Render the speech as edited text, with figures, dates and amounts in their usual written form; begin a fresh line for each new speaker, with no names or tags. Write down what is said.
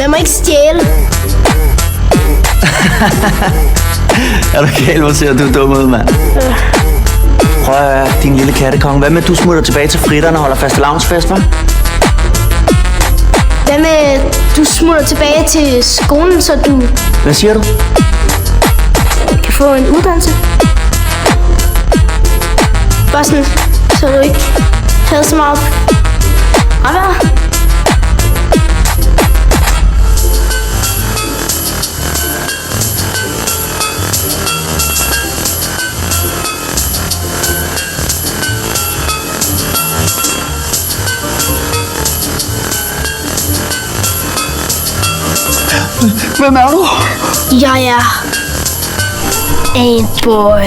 Man må ikke stjæle.
Er du gal? Hvor ser du dum ud, mand? Prøv at høre, din lille kattekonge. Hvad med, du smutter tilbage til fritterne og holder fastelavnsfest, hva'?
Hvad med, du smutter tilbage til skolen, så du
Hvad siger du?
kan få en uddannelse? Bare sådan, så du ikke havde så meget fravær.
Hvem er du?
Jeg er en boy.